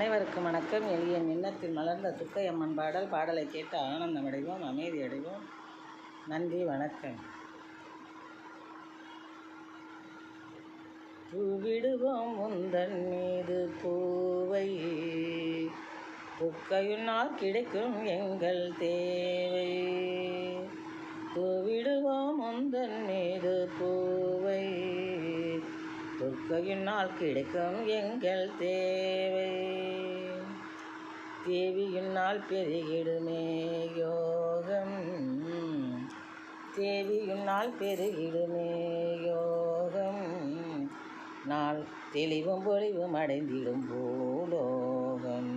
அனைவருக்கும் வணக்கம். எளிய எண்ணத்தில் மலர்ந்த துர்க்கையம்மன் பாடலை கேட்டு ஆனந்தம் அடைவோம், அமைதி அடைவோம். நன்றி, வணக்கம். பூவிடுவோம் உந்தன் மீது பூவை, துர்க்கையினால் கிடைக்கும் எங்கள் தேவை. பூவிடுவோம் உந்தன் மீது பூவை, துர்க்கையினால் கிடைக்கும் எங்கள் தேவை. தேவியினால் பெருகிடுமே யோகம், தேவியினால் பெருகிடுமே யோகம். நாள் தெளிவும் பொலிவும் அடைந்திடும் பூலோகம்,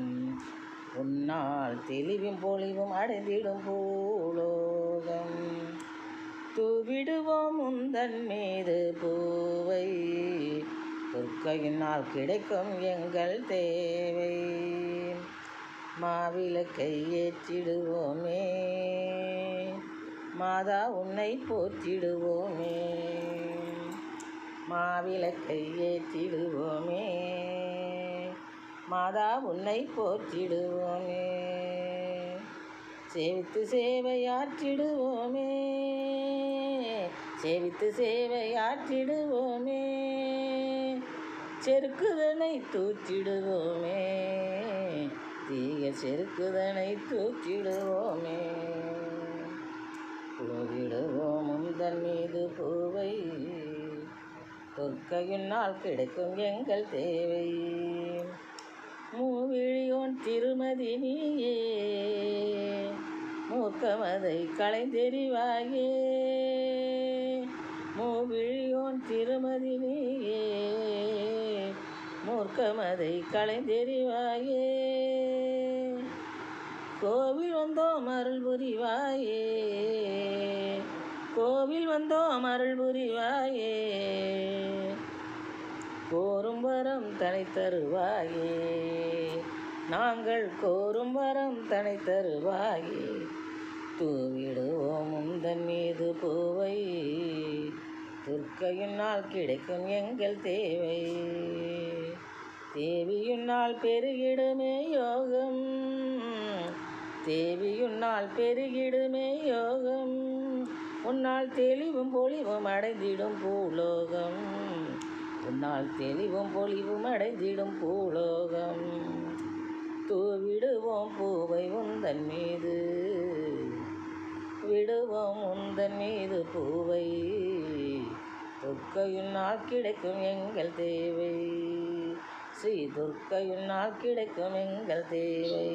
உன்னால் தெளிவும் பொலிவும் அடைந்திடும் பூலோகம். தூவிடுவோம் உந்தன் மீது பூவை, துர்க்கையினால் கிடைக்கும் எங்கள் தேவை. மாவிளக்கை ஏற்றிடுவோமே, மாதா உன்னை போற்றிடுவோமே. மாவிளக்கை ஏற்றிடுவோமே, மாதா உன்னை போற்றிடுவோமே. சேவித்து சேவையாற்றிடுவோமே, சேவித்து சேவையாற்றிடுவோமே. செருக்குதனை தூற்றிடுவோமே, தீய செருக்குதனை தூற்றிடுவோமே. பூவிடுவோம் உந்தன் மீது பூவை, துர்க்கையினால் கிடைக்கும் எங்கள் தேவை. மூவிழியோன் திருமதி நீயே, மூக்கமதை களைந்தெறிவாயே. மூவிழியோன் திருமதி நீயே, மூர்க்கமதை களைந்தெறிவாயே. கோவில் வந்தோம் அருள் புரிவாயே, கோவில் வந்தோம் அருள் புரிவாயே. கோரும் வரம் தனை தருவாயே, நாங்கள் கோரும் வரம் தனை தருவாயே. தூவிடுவோம் உந்தன் மீது பூவை, துர்க்கையினால் கிடைக்கும் எங்கள் தேவை. தேவியுன்னால் பெருகிடுமே யோகம், தேவியுன்னால் பெருகிடுமே யோகம். உன்னால் தெளிவும் பொலிவும் அடைந்திடும் பூலோகம், உன்னால் தெளிவும் பொலிவும் அடைந்திடும் பூலோகம். தூவிடுவோம் பூவை உந்தன் மீது, விடுவோம் உந்தன் மீது பூவை, துர்க்கையினால் கிடைக்கும் எங்கள் தேவை. ஸ்ரீ துர்க்கையினால் கிடைக்கும் எங்கள் தேவை.